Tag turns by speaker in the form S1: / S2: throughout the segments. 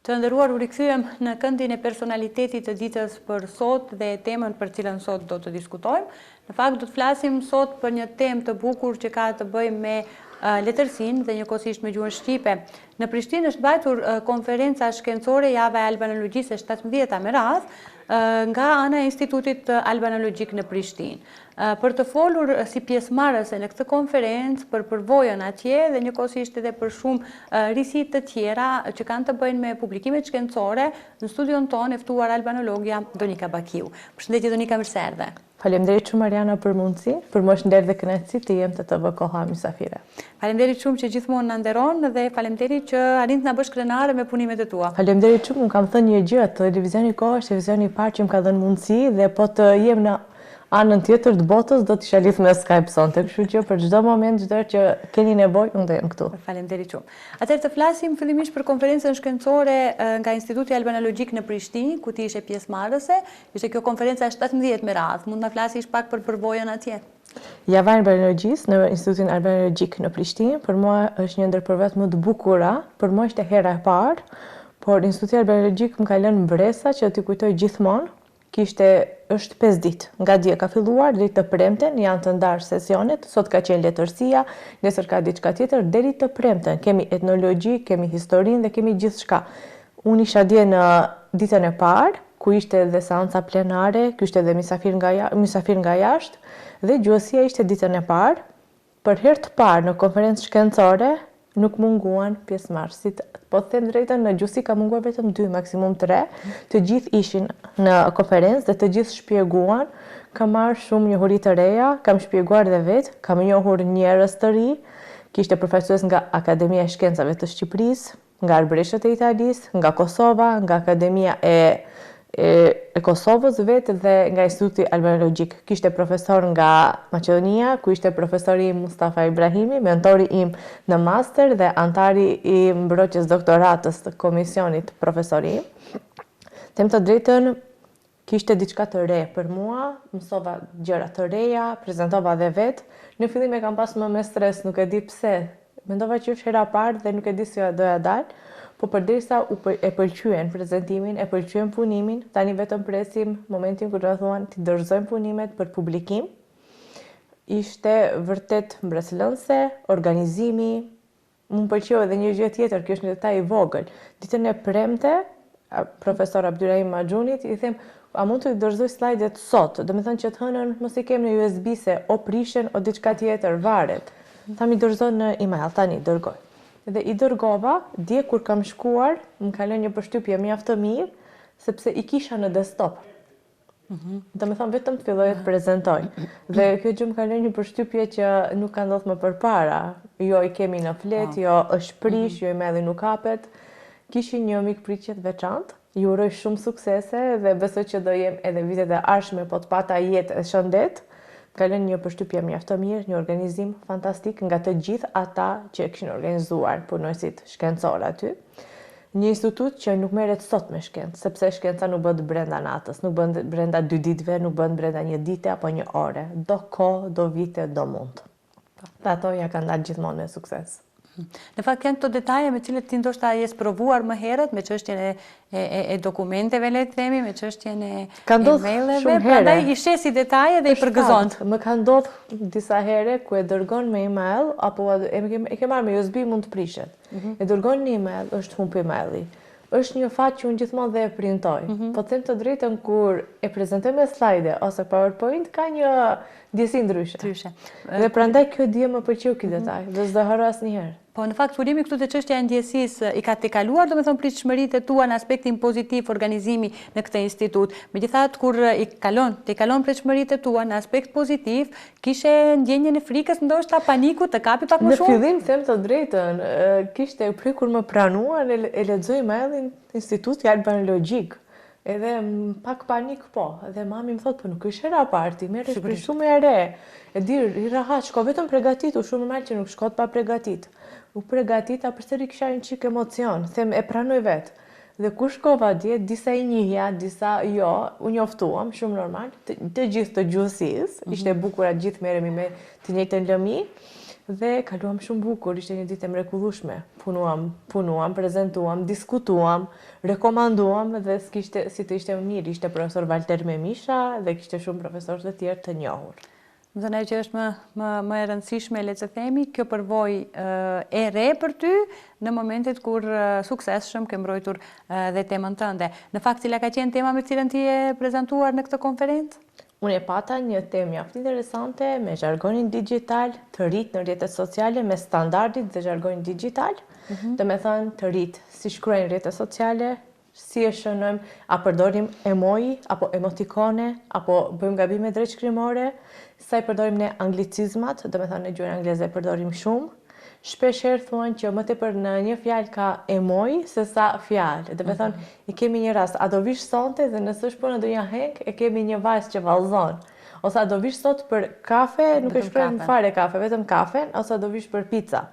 S1: Të nderuar, u rikthyem në këndin e personalitetit të ditës për sot dhe temën për cilën sot do të diskutojmë. Në fakt do të flasim sot për një temë të bukur që ka të bëjë me letërsinë dhe njëkohësisht me gjuhën shqipe. Në Prishtinë është mbajtur konferenca shkencore Java e Albanologjisë e 17-a me radhë nga ana e Institutit Albanologjik në Prishtinë. Për të folur si pjesëmarrëse në këtë konferencë për përvojën atje dhe njëkohësisht edhe për shumë risi të tjera që kanë të bëjnë me publikimet shkencore, në studion tonë e ftuar albanologja Donika Bakiu. Përshëndetje Donika, mirë se erdhe.
S2: Faleminderit shumë Mariana për mundësi, për më shëndet dhe kënaqësi të jem të vë koha mysafire.
S1: Faleminderit shumë që gjithmonë na nderon dhe faleminderit që arrin të na bësh krenare me punimet e tua.
S2: Faleminderit shumë, unë kam thënë një gjë, televizioni Kohë është televizioni i parë që më ka dhënë mundësi dhe po të jem në anën tjetër të botës do t'isha lidh me Skype sonte, kështu që për çdo moment, çdo që keni nevojë, unë do jem këtu.
S1: Faleminderit shumë. Atëherë të flasim fillimisht për konferencën shkencore nga Instituti Albanologjik në Prishtinë, ku ti ishe pjesëmarrëse. Ishte kjo konferenca 17 me radhë. Mund na flasësh pak për përvojën atje?
S2: Java e Albanologjisë në Institutin Albanologjik në Prishtinë, për mua është një ndër përvojat më të bukura, për mua ishte hera e parë, por Instituti Albanologjik më ka lënë mbresa që t'i kujtoj gjithmonë. Është 5 ditë, nga dje ka filluar, deri të premten, janë të ndarë sesionet, sot ka qenë letërsia, nesër ka diçka tjetër, deri të premten. Kemi etnologji, kemi historinë dhe kemi gjithçka. Unë isha dje në ditën e parë, ku ishte edhe seanca plenare, ku ishte edhe mysafir nga jashtë, dhe gjuhësia ishte ditën e parë. Për herë të parë në konferencë shkencore, nuk munguan pjesëmarrësit. Po të them drejtën, në gjuhësi ka munguar vetëm 2, maksimum 3. Të gjithë ishin në konferencë dhe të gjithë shpjeguan. Kam marrë shumë njohuri të reja, kam shpjeguar dhe vetë, kam njohur njerëz të ri, kishte profesorës nga Akademia e Shkencave të Shqipërisë, nga Arbreshët e Italisë, nga Kosova, nga Akademia e Kosovës vetë dhe nga Instituti Albanologjik. Kishte profesor nga Maqedonia, ku ishte profesori Mustafa Ibrahimi, mentori im në master dhe antari i mbrojtjes doktoratës të komisionit profesori. Them të drejtën, kishte diçka të re për mua, mësova gjëra të reja, prezantova dhe vetë. Në fillim e kam pas më me stres, nuk e di pse. Mendova që është hera parë dhe nuk e di si doja dalë. Po përderisa e pëlqyen prezantimin, e pëlqyen punimin, tani vetëm presim momentin kur do të thuan ti dorëzojmë punimet për publikim. Ishte vërtet mbretërëse, organizimi. Më pëlqeu edhe një gjë tjetër, kjo është një detaj i vogël. Ditën e premte, profesor Abdulrahim Maxhunit i them, a mund të dorëzoj slajdet sot? Do të thënë që të hënën mos i kem në USB se o prishen o diçka tjetër, varet. Tha mi dorëzoj në email, tani dërgoj. Dhe i dërgova, dje kur kam shkuar, më ka lënë një përshtypje mjaft të mirë, sepse i kisha në desktop. Do të thënë vetëm të filloj të prezantoj. Dhe kjo gjë më ka lënë një përshtypje që nuk ka ndodhur më përpara. Jo i kemi në flet, jo është prish, jo emaili nuk hapet. Kishin një mikpritje të veçantë. Ju uroj shumë suksese dhe besoj që do jem edhe vitet e ardhshme po të pata jetë e shëndet. Ka lënë një përshtypje mjaft të mirë, një organizim fantastik nga të gjithë ata që kishin organizuar punojësit shkencorë aty. Një institut që nuk merret sot me shkencë, sepse shkenca nuk bëhet brenda natës, nuk bëhet brenda 2 ditëve, nuk bëhet brenda 1 dite apo 1 ore. Do kohë, do vite, do mund. Dhe ato ja kanë dalë gjithmonë me sukses.
S1: Në fakt janë këto detaje me cilët ti ndoshta je provuar më herët me çështjen e dokumenteve, le të themi, me çështjen e emaileve, prandaj i shesi detaje dhe i përgëzon.
S2: Më ka ndodhur disa herë ku e dërgon me email apo e ke marrë me USB mund të prishet. E dërgon në email, është humb emaili. Është një fat që unë gjithmonë dhe e printoj. Po të them të drejtën kur e prezantoj me slajde ose PowerPoint ka një ndjesi ndryshe. Dhe prandaj kjo dje më pëlqeu ky detaj, dhe s'do harro asnjëherë.
S1: Po në fakt kurimi këtu te çështja e ndjesisë i ka tekaluar, domethënë pritshmëritë tua në aspektin pozitiv organizimi në këtë institut. Megjithatë kur i kalon pritshmëritë tua në aspekt pozitiv, kishe ndjenjën e frikës, ndoshta paniku të kapi pak më shumë.
S2: Në fillim them të drejtën, kishte kur më pranuan e lexoj emailin Instituti Albanologjik. Edhe pak panik po, edhe mami më thotë, po nuk është hera parti, merresh për shumë e re. E di, i rahat, shko vetëm përgatitur, shumë normal që nuk shkot pa përgatit. U përgatita, përsëri kisha një çik emocion, them e pranoj vetë. Dhe kur shkova dje, disa i njihja, disa jo, u njoftuam, shumë normal, të gjithë të gjuhësisë, ishte bukur atë gjithë merremi me të njëjtën lëmi. dhe kaluam shumë bukur, ishte një ditë e mrekullueshme. Punuam, prezentuam, diskutuam, rekomanduam dhe s'kishte si të ishte më mirë, ishte profesor Walter Memisha dhe kishte shumë profesorë të tjerë të njohur.
S1: Më thënë që është më e rëndësishme, le të themi, kjo përvojë e re për ty në momentet kur suksesshëm ke mbrojtur dhe temën tënde. Në fakt, cila ka qenë tema me cilën ti e prezantuar në këtë konferencë?
S2: Unë e pata një temë mjaft interesante me zhargonin digjital, të rritë në rrjetet sociale me standardit dhe zhargonin digjital. Do me thënë të rritë si shkruajnë rrjetet sociale, si e shënojmë, a përdorim emoji, apo emotikone, apo bëjmë gabime drejtshkrimore, sa i përdorim ne anglicizmat, do me thënë në gjuhën angleze përdorim shumë. Shpeshherë thuan që më tepër në një fjalë ka emoji se sa fjalë. Do me thënë, i kemi një rast, a do vish sonte dhe nëse është punë ndonjë hek, e kemi një vajzë që vallëzon. Ose a do vish sot për kafe, nuk e shkruajmë fare kafe, vetëm kafen, ose a do vish për pica.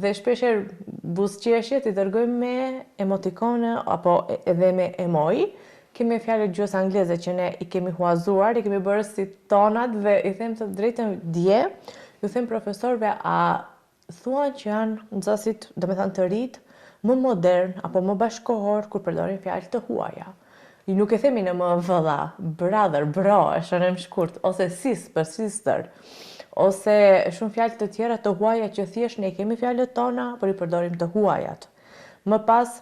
S2: Dhe shpeshherë buzëqeshjet i dërgojmë me emotikone apo edhe me emoji. Kemi fjalët gjuhës angleze që ne i kemi huazuar, i kemi bërë si tonat dhe i them të drejtën dje, ju them profesorëve, a thuan që janë nxënësit, do me thënë të rit, më modern apo më bashkohor kur përdorin fjalë të huaja. Nuk e themi në më vëlla, brother, bro, e shënim shkurt, ose sis për sister, ose shumë fjalë të tjera të huaja që thjesht ne kemi fjalët tona, por i përdorim të huajat. Më pas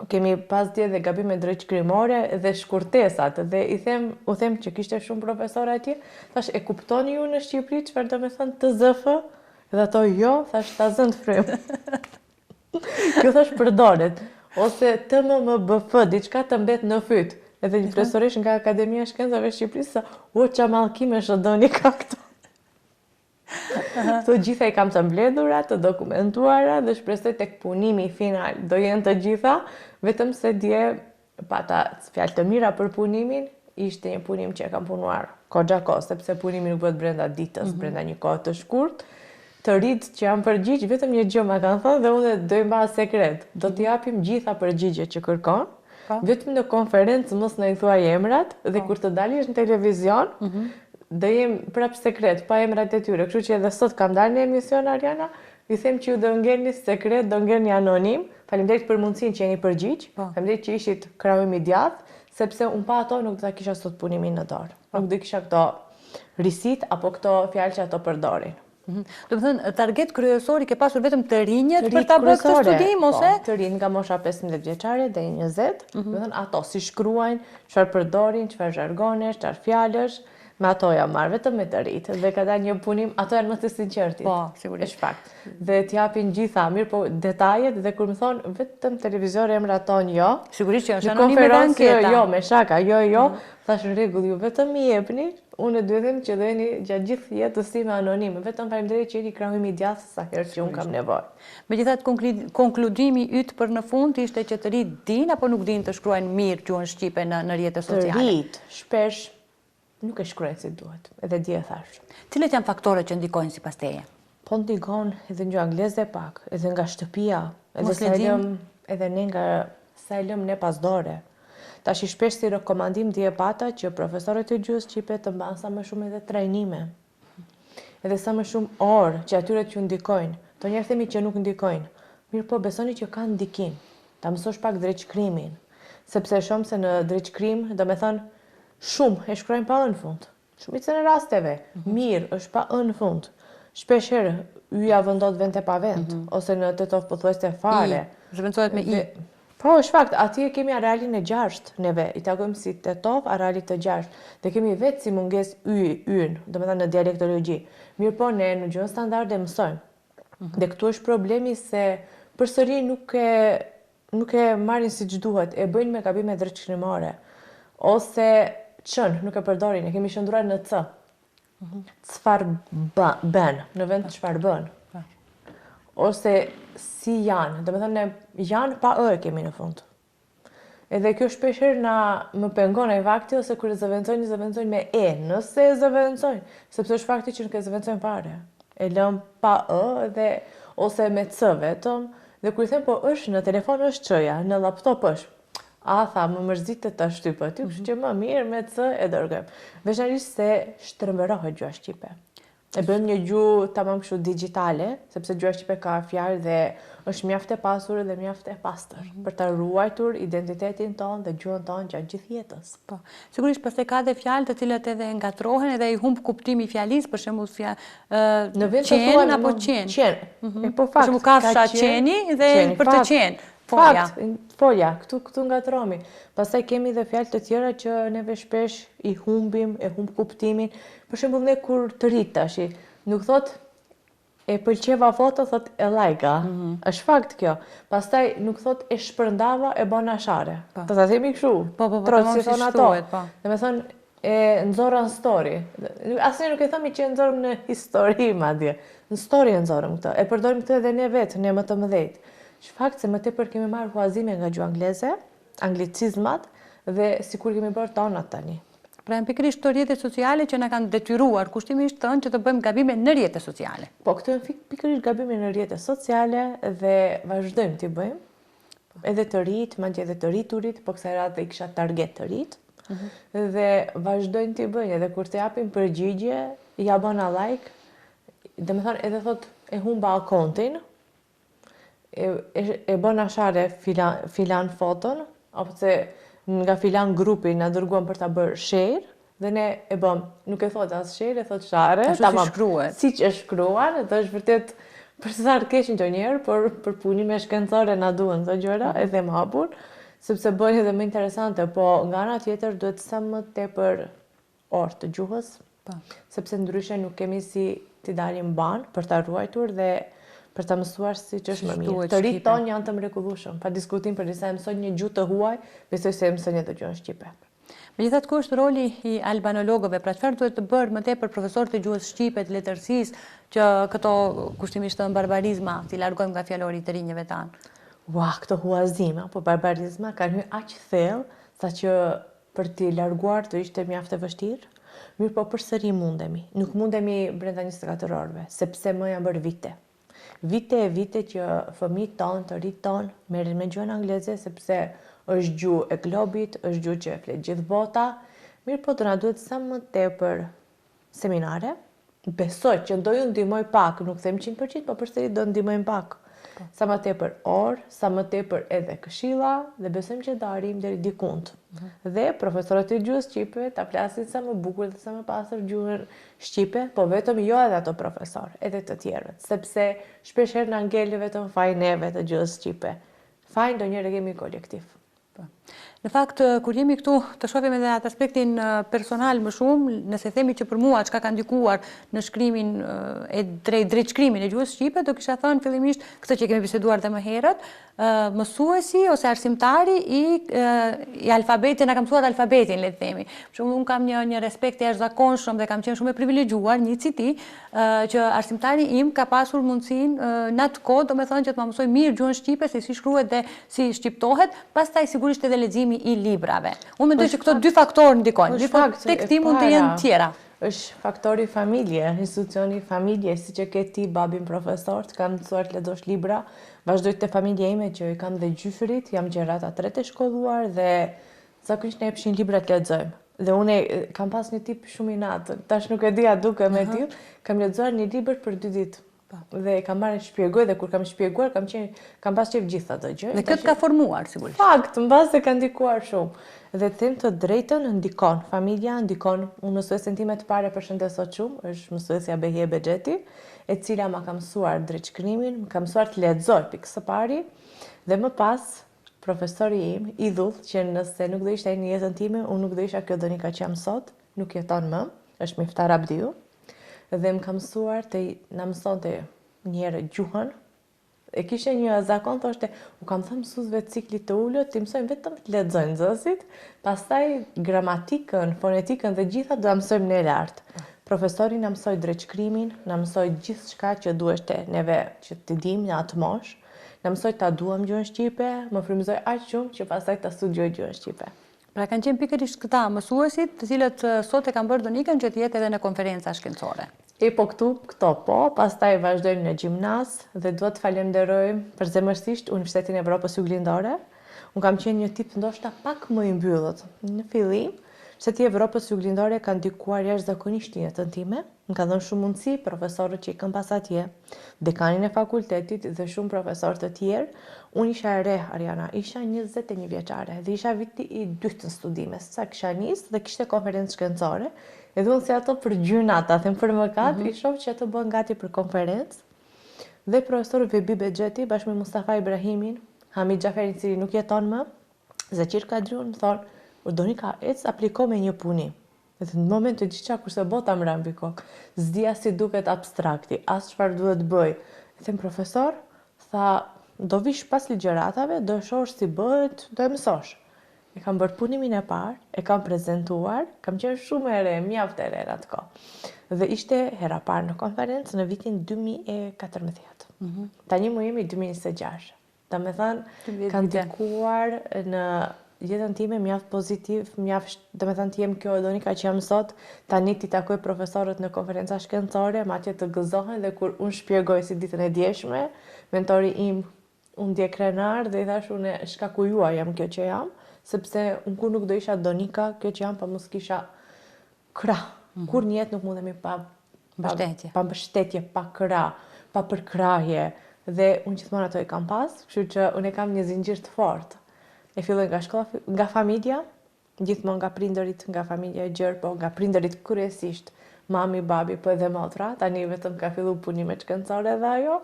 S2: kemi pas dje dhe gabime drejtshkrimore dhe shkurtesat dhe u them që kishte shumë profesorë atje, thash e kuptoni ju në Shqipëri çfarë do me thënë të ZF? Dhe ato jo, thash ta zënd frym. Kjo thash përdoret. Ose TMMBF, diçka të mbet në fyt. Edhe një profesoresh nga Akademia e Shkencave e Shqipërisë sa, o qa mallkime shëdoni ka këto. Të gjitha i kam të mbledhura, të dokumentuara dhe shpresoj tek punimi final do jenë të gjitha, vetëm se dje pata fjalë të mira për punimin, ishte një punim që e kam punuar goxha kohë, sepse punimi nuk bëhet brenda ditës, brenda një kohë të shkurt. Të rritë që jam përgjigj, vetëm një gjë ma kanë thënë dhe unë do i mba sekret. Do t'i japim gjitha përgjigjet që kërkon, vetëm në konferencë mos në i thuaj emrat dhe kur të dalish në televizion, do jem prap sekret, pa emrat e tyre. Kështu që edhe sot kam dalë në emision, Ariana, i them që ju do ngelni sekret, do ngelni anonim. Faleminderit për mundësinë që jeni përgjigj, faleminderit që ishit krahun i djathtë, sepse unë pa ato nuk do ta kisha sot punimin në dorë. Nuk do kisha këto risit apo këto fjalë që ato përdorin.
S1: Do të thënë, target kryesor i ke pasur vetëm të rinjët për ta bërë këtë studim, ose?
S2: Të rinj nga mosha 15 vjeçare deri 20. Do të thënë, ato si shkruajnë, çfarë përdorin, çfarë zhargonesh, çfarë fjalësh, me ato jam marrë vetëm me të rritë dhe ka dalë një punim, ato janë më të sinqertit.
S1: Po, sigurisht.
S2: Është fakt. Dhe t'japin gjitha, mirë po detajet dhe kur më thonë vetëm televizor emrat tonë jo.
S1: Sigurisht që është anonime dhe anketa.
S2: Jo, me shaka, jo, thash në rregull, ju vetëm i jepni, unë do të them që do jeni gjatë gjithë jetës time anonime, vetëm faleminderit që jeni krahun i djathtë sa herë që unë kam nevojë.
S1: Megjithatë, konkludimi yt për në fund ishte që të rit din apo nuk din të shkruajnë mirë gjuhën shqipe në rrjetet sociale.
S2: Të rit shpesh nuk e shkruajnë si duhet, edhe dje thash.
S1: Cilat janë faktorët që ndikojnë sipas teje?
S2: Po ndikon edhe në gjuhë angleze pak, edhe nga shtëpia, edhe ne nga sa e lëm ne pas dore. Tash i shpesh si rekomandim dje pata që profesorët e gjuhës shqipe të mbanë sa më shumë edhe trajnime. Edhe sa më shumë orë që atyre që ndikojnë. To njerë themi që nuk ndikojnë. Mirë po besoni që ka ndikim. Ta mësosh pak drejtshkrimin. Sepse shumë se në drejtshkrim, do me thonë, shumë e shkruajnë pa ë në fund. Shumicën e rasteve. Mirë është pa ë në fund. Shpeshherë yja vendot vend e pa vend. Ose në tetov pothuajse fare.
S1: Zhvencohet me i.
S2: Po, është fakt, atje kemi aralin e 6 neve, i takojmë si tetov, aralit të 6, dhe kemi vetë si munges yn, do me thënë në dialektologji. Mirë po, ne në gjuhën standarde mësojmë. Dhe këtu është problemi se përsëri nuk e marrin si që duhet, e bëjnë me gabime drejtshkrimore. Ose qën, nuk e përdorin, e kemi shëndruar në c. Çfarë bën, në vend të çfarë bën. Ose si janë, do me thënë janë pa ë kemi në fund. Edhe kjo shpeshherë më pengon ai fakti ose kur e zëvendësojnë me e, nëse e zëvendësojnë, sepse është fakti që nuk e zëvendësojnë fare. E lëm pa ë dhe ose me c vetëm, dhe kur i them po është në telefon është ç-ja, në laptop është. A tha, më mërzitet ta shtyp aty, kështu që më mirë me c e dërgojmë. Veçanërisht se shtrembërohet gjuha shqipe. E bëjmë një gjuhë tamam kështu digjitale, sepse gjuha shqipe ka fjalë dhe është mjaft e pasur dhe mjaft e pastër për ta ruajtur identitetin tonë dhe gjuhën tonë gjatë gjithë jetës.
S1: Po. Sigurisht pastaj ka dhe fjalë të cilat edhe ngatrohen edhe i humb kuptimi i fjalisë, për shembull qen apo qen.
S2: Qen. Po
S1: Për shembull kafsha qeni dhe për të qen. Folja.
S2: Folja, këtu ngatrohemi. Pastaj kemi dhe fjalë të tjera që neve shpesh i humbim, e humb kuptimin. Për shembull ne kur të rit tash, nuk thot e pëlqeva foto, thot e lajka. Është fakt kjo. Pastaj nuk thot e shpërndava, e bona share. Do ta themi kështu.
S1: Po,
S2: si thon ato.
S1: Domethënë
S2: e nxorra në story. Asnjë nuk e themi që e nxorëm në histori madje. Në story e nxorëm këtë. E përdorim këtë edhe ne vetë, ne më të mëdhejt. Fakt se më tepër kemi marrë huazime nga gjuha angleze, anglicizmat dhe sikur kemi bërë tonat tani.
S1: Pra janë pikërisht këto rrjete sociale që na kanë detyruar kushtimisht thënë që të bëjmë gabime në rrjete sociale.
S2: Po, këto janë pikërisht gabime në rrjete sociale dhe vazhdojmë t'i bëjmë. Edhe të rit, madje edhe të riturit, po kësaj radhe i kisha target të rit. Dhe vazhdojmë t'i bëjmë, edhe kur të japim përgjigje, ja bëna like, domethënë edhe thot e humba akontin, e bëna share filan foton, apo se nga filan grupi na dërguan për ta bërë share, dhe ne e bëm, nuk e thot as share, e thot share, siç është shkruar, dhe është vërtet për sa të keq ndonjëherë, por për punime shkencore na duhen këto gjëra, e them hapur, sepse bëhen edhe më interesante, po nga ana tjetër duhet sa më tepër orë të gjuhës, sepse ndryshe nuk kemi si t'i dalim ban për ta ruajtur dhe për ta mësuar siç është më mirë. Të rit tonë janë të mrekullueshëm, pa diskutim për disa mësojnë një gjuhë të huaj, besoj se mësojnë edhe gjuhën shqipe.
S1: Megjithatë, ku është roli i albanologëve? Pra çfarë duhet të bërë më tepër profesorët e gjuhës shqipe, të letërsisë, që këto kushtimisht të barbarizma t'i largojmë nga fjalori të rinjve tanë?
S2: Këto huazime, po barbarizma kanë hyrë aq thellë, saqë për t'i larguar të ishte mjaft e vështirë. Mirë, po përsëri mundemi. Nuk mundemi brenda 24 orëve, sepse më janë bërë vite. Vite që fëmijët tonë, të rit tonë, merren me gjuhën angleze sepse është gjuhë e globit, është gjuhë që e flet gjithë bota. Mirë, po të na duhet sa më tepër seminare. Besoj që do ju ndihmoj pak, nuk them 100%, po përsëri do ndihmojmë pak. Sa më tepër orë, sa më tepër edhe këshilla, dhe besojmë që do arrijmë deri dikund. Dhe profesorët e gjuhës shqipe ta flasin sa më bukur dhe sa më pastër gjuhën shqipe, po vetëm jo edhe ato profesorë, edhe të tjerët, sepse shpesh herë na ngel vetëm faji neve të gjuhës shqipe. Faji ndonjëherë kemi kolektiv.
S1: Në fakt, kur jemi këtu të shohim edhe atë aspektin personal më shumë, nëse themi që për mua çka ka ndikuar në shkrimin e drejt shkrimin e gjuhës shqipe, do kisha thënë fillimisht këtë që kemi biseduar dhe më herët, mësuesi ose arsimtari i alfabetit, na ka mësuar alfabetin, le të themi. Për shembull, unë kam një respekt të jashtëzakonshëm dhe kam qenë shumë e privilegjuar, një si ti, që arsimtari im ka pasur mundësinë në atë kohë, domethënë që të më mësoj mirë gjuhën shqipe, se si shkruhet dhe si shqiptohet, pastaj sigurisht edhe leximi i librave. Unë mendoj që këto dy faktorë ndikojnë, tek ti mund të jenë tjera.
S2: Është faktori familje, institucioni familje, si që ke ti babin profesor, të kam mësuar të lexosh libra, vazhdoj te familja ime që i kam dhe gjyfërit, jam gjerata 3 të shkolluar dhe zakonisht ne epshin libra të lexojmë. Dhe unë kam pas një tip shumë i natë, tash nuk e di a duke me tip, kam lexuar një libër për 2 ditë. Dhe kam marrë shpjegoj dhe kur kam shpjeguar kam pas qef gjithë ato gjë.
S1: Dhe këtë ka formuar sigurisht.
S2: Fakt, mbas se ka ndikuar shumë. Dhe them të drejtën ndikon, familja ndikon. Unë mësuesen time të pare përshëndes sot shumë, është mësuesja Behje Bexheti, e cila ma ka mësuar drejtshkrimin, më ka mësuar të lexoj pikë së pari, dhe më pas profesori im, idhull, që nëse nuk do ishte ai në jetën time, unë nuk do isha kjo Donika që jam sot, nuk jeton më, është Miftar Abdiu. Dhe më ka mësuar të na mësonte njëherë gjuhën. E kishte një zakon, thoshte, u kam thënë mësuesve të ciklit të ulët, ti mësojmë vetëm të lexojnë nxënësit, pastaj gramatikën, fonetikën dhe gjitha do ta mësojmë ne lart. Profesori na mësoi drejtshkrimin, na mësoi gjithçka që duheshte neve që të dimë në atë moshë. Na mësoi ta duam gjuhën shqipe, më frymëzoi aq shumë që pastaj ta studioj gjuhën shqipe.
S1: Pra kanë qenë pikërisht këta mësuesit, të cilët sot e kanë bërë Donikën që të jetë edhe në konferenca shkencore.
S2: Po këto po, pastaj vazhdojmë në gjimnaz dhe duhet të falenderojmë përzemërsisht Universitetin Evropës Juglindore. Unë kam qenë një tip ndoshta pak më i mbyllët në fillim, Shteti Evropës Juglindore ka ndikuar jashtëzakonisht në jetën time, më ka dhënë shumë mundësi profesorët që i kam pas atje, dekanin e fakultetit dhe shumë profesorë të tjerë. Unë isha e re, Ariana, isha 21 vjeçare dhe isha viti i dytë në studime, sa kisha nisë dhe kishte konferencë shkencore, edhe unë si ato për gjyna, ta them për mëkat, i shoh që ato bën gati për konferencë. Dhe profesori Vebi Bexheti bashkë me Mustafa Ibrahimin, Hamid Xhaferin i cili nuk jeton më, Zaqir Kadriun më thonë, Donika, ec apliko me një punim. Dhe në moment të gjitha kurse bota më rambi kokë, zdia si duket abstrakti, as çfarë duhet bëj. Them profesor, tha, do vish pas ligjëratave, do e shohësh si bëhet, do e mësosh. E kam bërë punimin e parë, e kam prezentuar, kam qenë shumë e re, mjaft e re atë kohë. Dhe ishte hera parë në konferencë në vitin 2014. Tani më jemi 2026. Ta me thënë, kanë ndikuar në jetën time mjaft pozitiv, mjaft, do me thënë të jem kjo Donika që jam sot, tani t'i takoj profesorët në konferenca shkencore, ma që të gëzohen dhe kur unë shpjegoj si ditën e djeshme, mentori im, unë ndje krenar dhe i thash unë shkaku juaj jam kjo që jam, sepse unë kur nuk do isha Donika, kjo që jam pa mos kisha krah. Kur një jetë nuk mundemi pa mbështetje, pa krah, pa përkrahje, dhe unë gjithmonë ato i kam pas, kështu që unë e kam një zinxhir të fortë. E filloj nga shkolla, nga familja, gjithmonë nga prindërit, nga familja e gjerë, po nga prindërit kryesisht, mami, babi, po edhe motra, tani vetëm ka fillu punimet shkencore dhe ajo,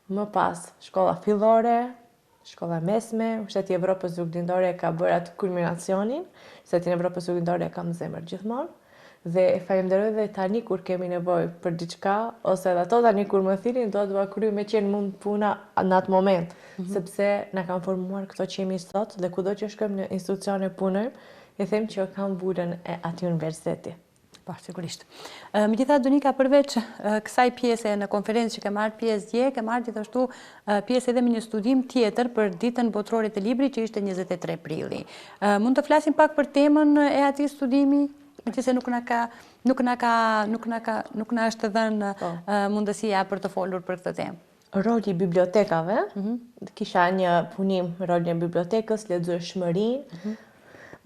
S2: më pas shkolla fillore, shkolla mesme, Shteti Evropës Juglindore ka bërë atë kulminacionin, Shtetin Evropës Juglindore kam zemër gjithmonë, dhe e falenderoj dhe tani kur kemi nevojë për diçka, ose edhe ato tani kur më thinin, do t'ua kryej me qenë mund puna në atë moment, sepse na kanë formuar këto që jemi sot dhe kudo që shkojmë në institucione punojmë, e them që kam vulën e atij universiteti.
S1: Po, sigurisht. Megjithatë, Donika, përveç kësaj pjese në konferencë që ke marrë pjesë dje, ke marrë gjithashtu pjesë edhe me një studim tjetër për ditën botërore të librit që ishte 23 prilli. Mund të flasim pak për temën e atij studimi? Meqense nuk na është dhënë mundësia për të folur për këtë temë.
S2: Roli i bibliotekave, kisha një punim rolin e bibliotekës, lexueshmërinë.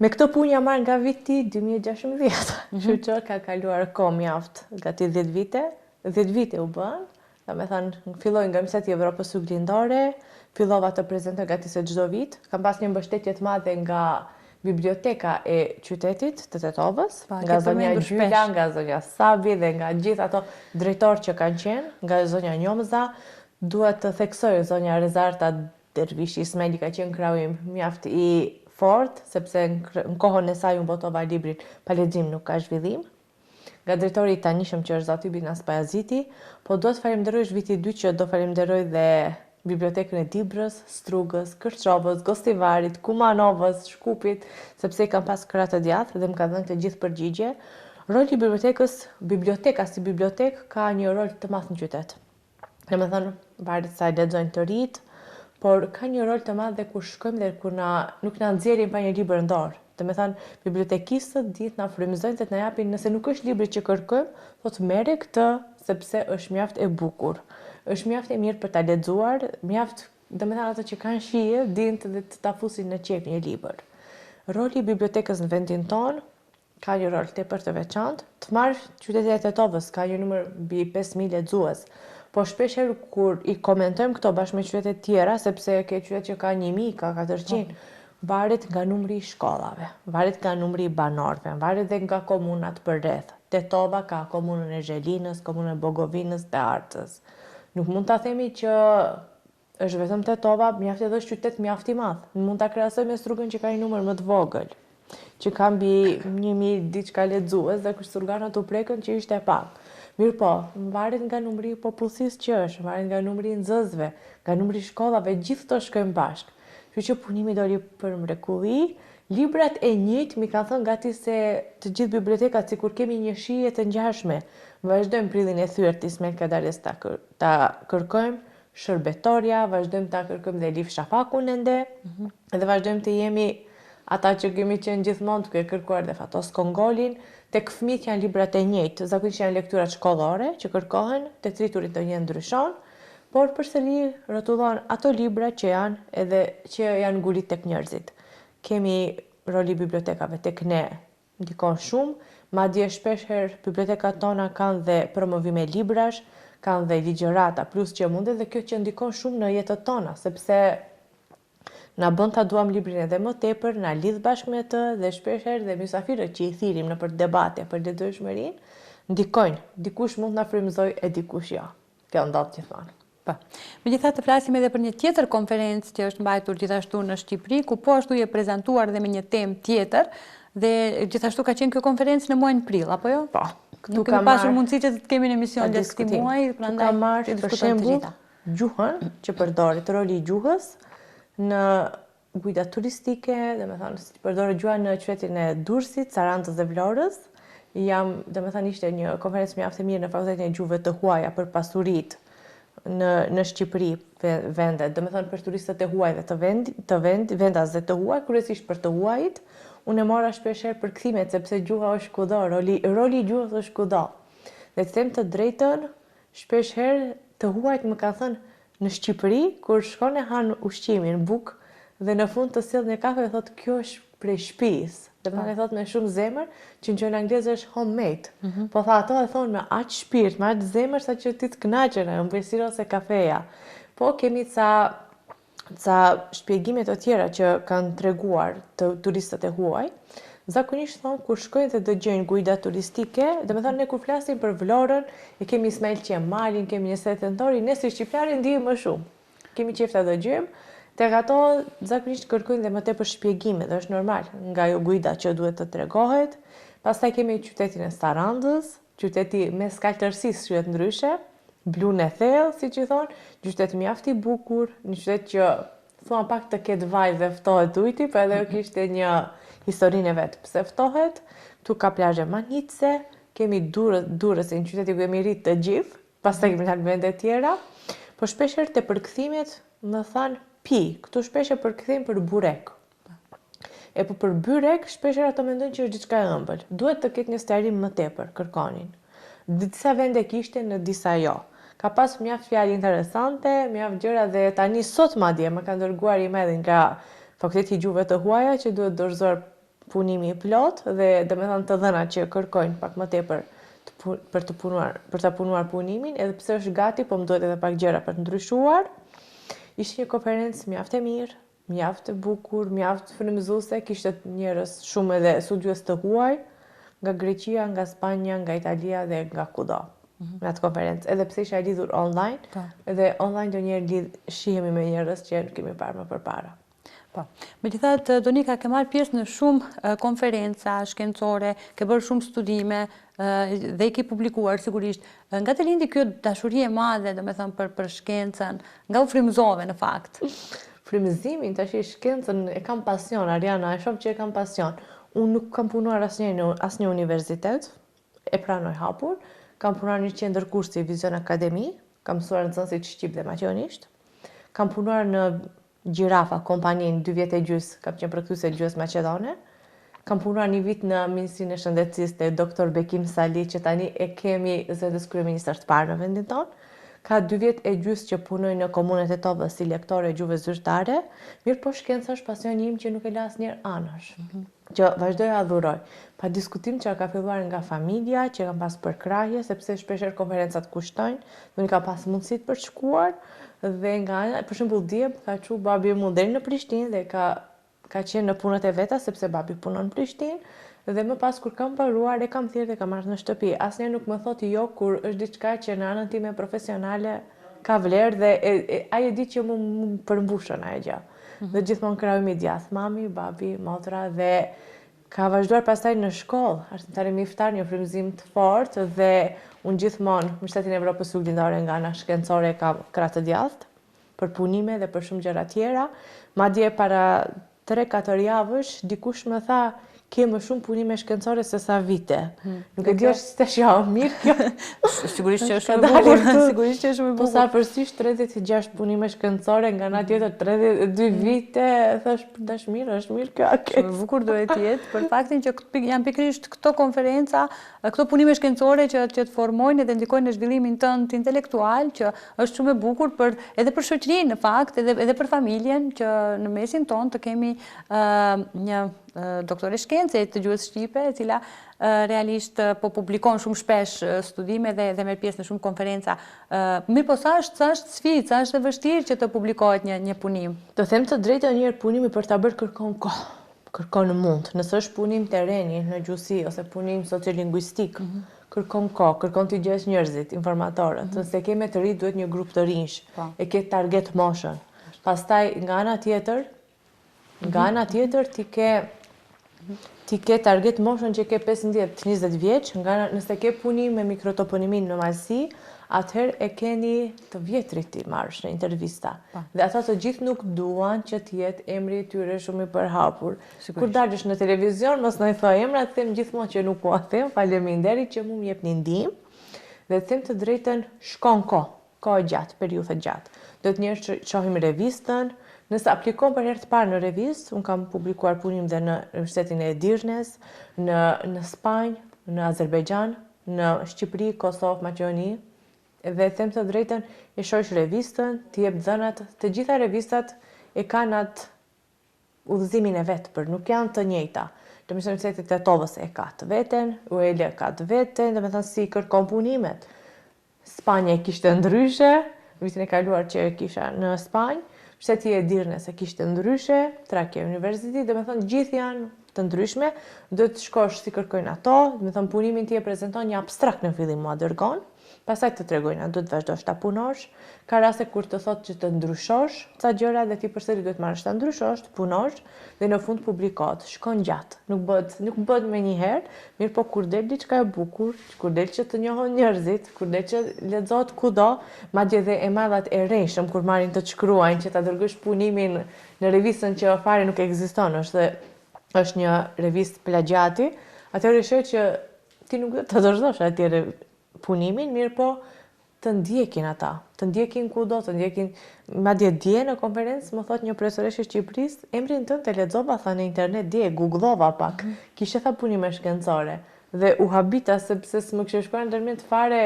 S2: Me këtë punë jam marrë nga viti 2016, kështu që ka kaluar kohë mjaft, gati 10 vite. 10 vite u bën, domethënë filloi nga Shteti Evropës Juglindore, fillova të prezantoj gati se çdo vit, kam pas një mbështetje të madhe nga Biblioteka e qytetit të Tetovës, nga zonja Gjyla, nga zonja Sabi dhe nga gjithë ato drejtorë që kanë qenë, nga zonja Njomza, duhet të theksoj zonja Rezarta Dervishi Ismaili ka qenë krau im mjaft i fort, sepse në kohën e saj unë botova librin Pa lexim nuk ka zhvillim. Nga drejtori i tanishëm që është zoti Binas Pajaziti, po do të falenderoj viti 2 që do falenderoj dhe Bibliotekën e Dibrës, Strugës, Kërçovës, Gostivarit, Kumanovës, Shkupit, sepse i kam pas krah të djathtë dhe më ka dhënë të gjithë përgjigje. Roli i biblioteka si bibliotek ka një rol të madh në qytet. Domethënë, varet sa lexojnë të rit, por ka një rol të madh dhe kur shkojmë dhe kur nuk na nxjerrin pa një libër në dorë. Domethënë, bibliotekistët ditë na frymëzojnë dhe të na japin, nëse nuk është libri që kërkojmë, thotë merre këtë sepse është mjaft e bukur. Është mjaft e mirë për ta lexuar, mjaft, domethënë ata që kanë shije, dinë dhe ta fusin në qejf një libër. Roli i bibliotekës në vendin tonë ka një rol tepër të veçantë. Të marrë qytetin e Tetovës ka një numër mbi 5000 lexues. Po shpeshherë kur i komentojmë këto bashkë me qytete tjera, sepse ke qytet që ka 1000, ka 400, varet nga numri i shkollave, varet nga numri i banorëve, varet dhe nga komunat përreth. Tetova ka komunën e Zhelinës, komunën e Bogovinës dhe Artës. Nuk mund ta themi që është vetëm Tetova, mjaft edhe është qytet mjaft i madh. Mund ta krahasoj me Strugën që ka një numër më të vogël, që ka mbi 1000 diçka lexues dhe Strugana u prekën që ishte pak. Mirë po, varet nga numri i popullsisë që është, varet nga numri i nxënësve, nga numri i shkollave, gjithë to shkojnë bashkë. Kështu që punimi doli për mrekulli. Librat e njëjtë mi kanë thënë gati se të gjithë bibliotekat, sikur kemi një shije të ngjashme, vazhdojmë prillin e thyrë të Ismail Kadares ta kërkojmë, Shërbetoria, vazhdojmë ta kërkojmë dhe Elif Shafakun ende, dhe vazhdojmë të jemi ata që kemi qenë gjithmonë duke kërkuar dhe Fatos Kongolin. Tek fëmijët janë librat e njëjtë, zakonisht janë lekturat shkollore që kërkohen, tek rriturit do një ndryshon, por përsëri rrotullon ato libra që janë ngulit tek njerëzit. Kemi roli bibliotekave tek ne, ndikon shumë, madje shpesh herë bibliotekat tona kanë dhe promovime librash, kanë dhe ligjërata, plus që mundet dhe kjo që ndikon shumë në jetët tona, sepse na bën ta duam librin edhe më tepër, na lidh bashkë me të dhe shpesh herë dhe mysafirët që i thirrim në për debate për lexueshmërinë ndikojnë. Dikush mund na frymëzoj e dikush jo. Kjo ndodh gjithmonë.
S1: Po. Megjithatë flasim edhe për një tjetër konferencë që është mbajtur gjithashtu në Shqipëri, ku po ashtu je prezantuar dhe me një temë tjetër dhe gjithashtu ka qenë kjo konferencë në muajin prill, apo jo?
S2: Po.
S1: Nuk kemi pasur mundësi që të kemi në emision gjatë këtij muaji, prandaj
S2: ka marrë për shembull gjuhën që përdoret, roli i gjuhës në guida turistike, domethënë si përdoret gjuha në qytetin e Durrësit, Sarandës dhe Vlorës. Domethënë ishte një konferencë mjaft e mirë në Fakultetin e Gjuhëve të Huaja për pasuritë në Shqipëri vendet, domethënë për turistët e huaj dhe vendas dhe të huaj, kryesisht për të huajit. Unë e mora shpesh herë për kthimet sepse gjuha është kudo, roli i gjuhës është kudo. Dhe të them të drejtën, shpesh herë të huajt më kanë thënë në Shqipëri kur shkon e han ushqimin, bukë dhe në fund të sjell një kafe dhe thotë kjo është prej shtëpisë. Domethënë e thot me shumë zemër, që në gjuhën angleze është homemade. Po tha ato e thonë me aq shpirt, me aq zemër sa që ti të kënaqen në ëmbëlsirë ose kafeja. Po kemi ca shpjegime të tjera që kanë treguar të turistët e huaj. Zakonisht thonë kur shkojnë dhe dëgjojnë guida turistike, domethënë ne kur flasim për Vlorën, e kemi Ismail Qemalin, kemi Neset Tentori, ne si shqiptarë ndihemi më shumë. Kemi qejf ta dëgjojmë. Tek ato zakonisht kërkojnë dhe më tepër shpjegime, dhe është normal nga ajo guida që duhet të tregohet. Pastaj kemi qytetin e Sarandës, qyteti me skaltërsisë qytet ndryshe, blun e thellë, siç i thonë, qytet mjaft i bukur, një qytet që thua pak të ketë vaj dhe ftohet ujti, por edhe kishte një historinë e vet. Pse ftohet? Tu ka plazhe Manitse, kemi Durrësin, qyteti ku kemi rritë të gjithë, pastaj kemi dalë vende tjera, por shpesh herë te përkthimit më thanë këtu shpesh e përkthejmë për burek. E po për byrek, shpesh ato mendojnë që është diçka e ëmbël. Duhet të ketë një sqarim më tepër, kërkonin. Disa vende kishte, në disa jo. Ka pas mjaft fjalë interesante, mjaft gjëra dhe tani sot madje më kanë dërguar email nga Fakulteti i Gjuhëve të Huaja që duhet dorëzuar punimi i plot dhe domethënë të dhënat që kërkojnë pak më tepër për ta punuar punimin, edhe pse është gati, po më duhet edhe pak gjëra për të ndryshuar. Ishte një konferencë mjaft e mirë, mjaft e bukur, mjaft frymëzuese, kishte njerëz shumë edhe studiues të huaj, nga Greqia, nga Spanja, nga Italia dhe nga kudo. Në atë konferencë, edhe pse isha lidhur online, edhe online ndonjëherë shihemi me njerëz që nuk kemi parë më përpara.
S1: Po. Megjithatë, Donika, ke marrë pjesë në shumë konferenca shkencore, ke bërë shumë studime dhe i ke publikuar sigurisht. Nga të lindi kjo dashuri e madhe, domethënë për shkencën, nga u frymëzove në fakt?
S2: Frymëzimin, tash shkencën e kam pasion, Ariana, e shoh që e kam pasion. Unë nuk kam punuar asnjëherë në asnjë universitet, e pranoj hapur. Kam punuar në një qendër kursi Vizion Akademi, kam mësuar nxënësit shqip dhe maqedonisht. Kam punuar në Gjirafa, kompaninë 2 vjet e gjys, kam qenë përkthyese gjuhës maqedone. Kam punuar një vit në Ministrinë e Shëndetësisë te Dr. Bekim Sali, që tani e kemi zëdës kryeministër të parë në vendin tonë. Ka 2 vjet e gjys që punoj në komunën e Tovës si lektore e gjuhëve zyrtare. Mirë, po shkenca është pasion im që nuk e la asnjëherë anash. Që vazhdoj a dhuroj. Pa diskutim që ka filluar nga familja, që kam pas përkrahje, sepse shpeshherë konferencat kushtojnë, dhe unë ka pas mundësit për shkuar, dhe nga për shembull dje ka çu babi mu deri në Prishtinë dhe ka qenë në punët e veta sepse babi punon në Prishtinë, dhe më pas kur kam paruar e kam thirrë dhe kam marrë në shtëpi. Asnjëherë nuk më thotë jo kur është diçka që në anën time profesionale ka vlerë dhe ai e di që më përmbushën ajo gjë. Dhe gjithmonë krahujmë djath, mami, babi, motra, dhe ka vazhduar pastaj në shkollë, arsimtari ftar, një frymëzim të fortë dhe unë gjithmonë në Shtetin e Evropës Juglindore nga ana shkencore kam krah të djathtë për punime dhe për shumë gjëra tjera. Madje para 3-4 javësh dikush më tha ke më shumë punime shkencore se sa vite. Nuk e di është jo mirë kjo.
S1: Sigurisht që është më bukur, sigurisht që është më bukur.
S2: Po sa përsisht 36 punime shkencore nga ana tjetër 32 vite, thash dashmir, është mirë kjo.
S1: Shumë bukur duhet të jetë për faktin që janë pikërisht këto konferenca, këto punime shkencore që të formojnë dhe ndikojnë në zhvillimin tënd intelektual, që është shumë e bukur edhe për shoqërinë në fakt, edhe për familjen, që në mesin tonë të kemi një doktore shkence të gjuhës shqipe, e cila realisht po publikon shumë shpesh studime dhe merr pjesë në shumë konferenca. Mirë po sa është sfidë, sa është e vështirë që të publikohet një punim?
S2: Do them të drejtën, njëherë punimi për ta bërë kërkon kohë, kërkon mund. Nëse është punim terreni në gjuhësi ose punim sociolingvistik, kërkon kohë, kërkon të gjesh njerëzit, informatorët. Nëse ke me të ri, duhet një grup të rinj, e ke target moshën. Pastaj nga ana tjetër ti ke target moshën që ke 15-20 vjeç, nëse ke punim me mikrotoponimin në malësi, atëherë e keni të vjetrit ti marrësh në intervista. Dhe ata të gjithë nuk duan që t'jetë emri i tyre shumë i përhapur. Kur dalësh në televizion, mos na i thoj emra, them gjithmonë që nuk po a them, faleminderit që mu më jepni ndihmë. Dhe them të drejtën, shkon kohë gjatë, periudhë gjatë. Do të njerëz që shohim revistën. Nëse aplikon për herë të parë në revistë, unë kam publikuar punim dhe në Universitetin e Edirnes, në Spanjë, në Azerbajxhan, në Shqipëri, Kosovë, Maqedoni, dhe them të drejtën, e shohësh revistën, t'i jep dhënat, të gjitha revistat e kanë atë udhëzimin e vet, për nuk janë të njëjta. Do të thonë Universiteti i Tetovës e ka të veten, UEL ka të veten, do të thonë si kërkon punimet. Spanja e kishte ndryshe, vitin e kaluar që e kisha në Spanjë. Shteti e Edirnes e kishte ndryshe, Trakja University, dhe me thënë gjithë janë të ndryshme, do të shkosh si kërkojnë ato, dhe me thënë punimin ti e prezenton një abstrakt në fillim mua dërgon, pastaj të tregojnë, do të vazhdosh ta punosh, ka raste kur të thotë që të ndryshosh ca gjëra dhe ti përsëri duhet marrësh ta ndryshosh, të punosh dhe në fund publikohet. Shkon gjatë, nuk bëhet me një herë, mirë po kur del diçka e bukur, kur del që të njohon njerëzit, kur del që lexohet kudo, madje dhe emallat e rreshëm kur marrin të shkruajnë që ta dërgosh punimin në revistën që fare nuk ekziston, është një revistë plagiati, atëherë shoh që ti nuk do ta dorëzosh atje punimin, mirë po të ndjekin ata, të ndjekin kudo, të ndjekin, madje dje në konferencë më thot një profesoreshe Shqipërisë, emrin tënd e lexova tha në internet dje, googlova pak, kishe tha punime shkencore dhe u habita sepse s'më kishte shkuar ndërmjet fare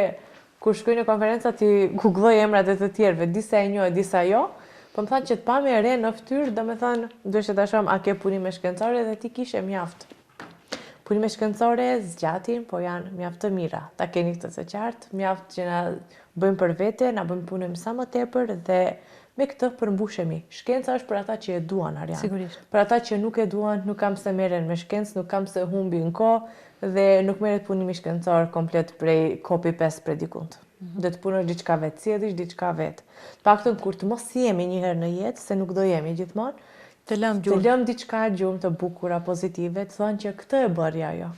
S2: kur shkoj në konferenca ti googloj emrat e të tjerëve, disa e njoh, disa jo, po më thanë që të pa me re në fytyrë, domethënë duhet ta shohim a ke punime shkencore dhe ti kishe mjaft. Punime shkencore zgjatin, po janë mjaft të mira. Ta keni këtë së qartë, mjaft që na bëjmë për vete, na bëjmë punën sa më tepër dhe me këtë përmbushemi. Shkenca është për ata që e duan, Ariane.
S1: Sigurisht.
S2: Për ata që nuk e duan, nuk kam se merren me shkencë, nuk kam se humbin kohë dhe nuk merret punimi shkencor komplet prej copy-paste prej dikund. Dhe të punosh diçka vetë, sjellësh diçka vetë. Paktën kur të mos jemi një herë në jetë, se nuk do jemi gjithmonë,
S1: të lëm
S2: diçka gjumë të bukura, pozitive, të thonë që këtë e bëri ajo.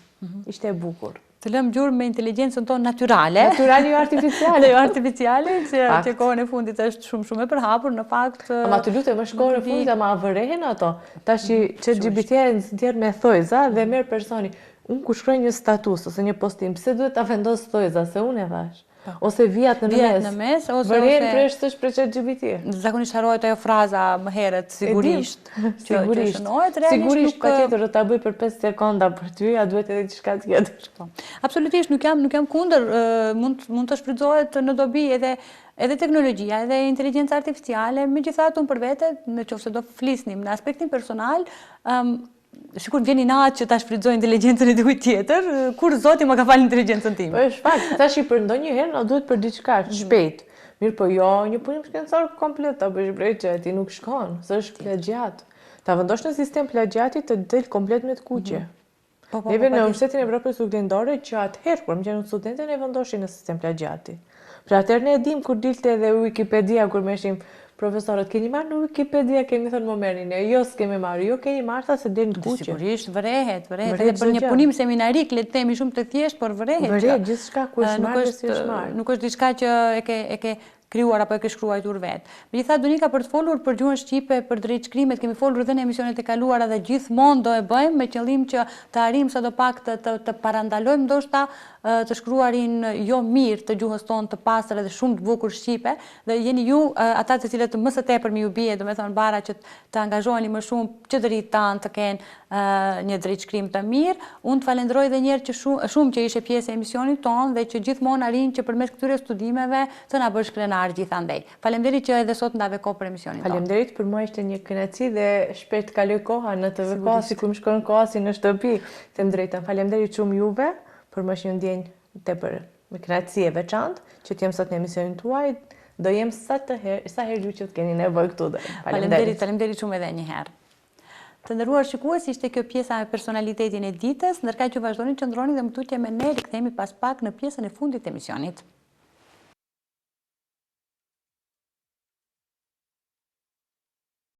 S2: Ishte e bukur.
S1: Të lëm gjurmë me inteligjencën tonë natyrale.
S2: Natyrale, jo artificiale.
S1: Jo artificiale, që kohën e fundit është shumë e përhapur, në fakt...
S2: Ama të lutem, është kohën e fundit, ama vërehen ato. Tash që ChatGPT nxjerr me thojza dhe merr personi. Unë kur shkruaj një status ose një postim, pse duhet ta vendos thojza, se unë e thash. Ose vijat në mes, vërhen preshtësh për ChatGPT.
S1: Zakonisht harohet ajo fraza më herët, sigurisht.
S2: Sigurisht, patjetër do ta bëj për 5 sekonda për ty, a duhet edhe diçka tjetër.
S1: Absolutisht, nuk jam kundër, mund të shfrytëzohet në dobi edhe teknologjia, edhe inteligjenca artificiale, megjithatë unë për vete, nëse do flisnim në aspektin personal, sikur vjen i natë që ta shfrytëzoj inteligjencën e dikujt tjetër, kur Zoti më ka falë inteligjencën time.
S2: Po është fakt, tash për ndonjëherë na duhet për diçka shpejt. Mirë po jo, një punim shkencor komplet ta bësh brejt që ti nuk shkon, s'është plagiat. Ta vendosh në sistem plagiati të del komplet me të kuqe. Neve në Universitetin e Evropës Juglindore që atëherë kur më qenë studente ne vendoshin në sistem plagiati. Pra atëherë ne e dim kur dilte edhe Wikipedia kur meshim profesorët, keni marrë në Wikipedia, kemi thënë më merrni ne, jo s'kemi marrë, jo keni marrë tha se del në kuqe.
S1: Sigurisht, vërehet. Edhe për një punim seminarik, le të themi shumë të thjeshtë, por vërehet.
S2: Vërehet gjithçka ku është marrë, si është marrë.
S1: Nuk është diçka që e ke krijuar apo e ke shkruar vetë. Megjithatë, Donika, për të folur për gjuhën shqipe, për drejtshkrimet, kemi folur edhe në emisionet e kaluara dhe gjithmonë do e bëjmë me qëllim që të arrijmë sadopak të parandalojmë ndoshta të shkruarin jo mirë të gjuhës tonë të pastër dhe shumë të bukur shqipe, dhe jeni ju ata të cilët më së tepër më ju bie, domethënë bara që të angazhoheni më shumë që të rinjtë tanë të kenë një drejtshkrim të mirë. Unë të falenderoj edhe një herë që shumë që ishe pjesë e emisionit tonë dhe që gjithmonë arrin që përmes këtyre studimeve të na bësh krenar parë gjithandej. Faleminderit që edhe sot ndave kohë për emisionin tonë.
S2: Faleminderit, për mua ishte një kënaqësi dhe shpejt kaloj koha në TV koha, sikur më shkon koha si në shtëpi. Them drejtën. Faleminderit shumë juve për më një ndjenjë tepër me kënaqësi e veçantë që t'jem sot në emisionin tuaj. Do jem sa herë ju që të keni nevojë këtu.
S1: Faleminderit shumë edhe një herë. Të nderuar shikues, ishte kjo pjesa me personalitetin e ditës, ndërkaq që vazhdoni të qëndroni dhe më tutje me ne, rikthehemi pas pak në pjesën e fundit të emisionit.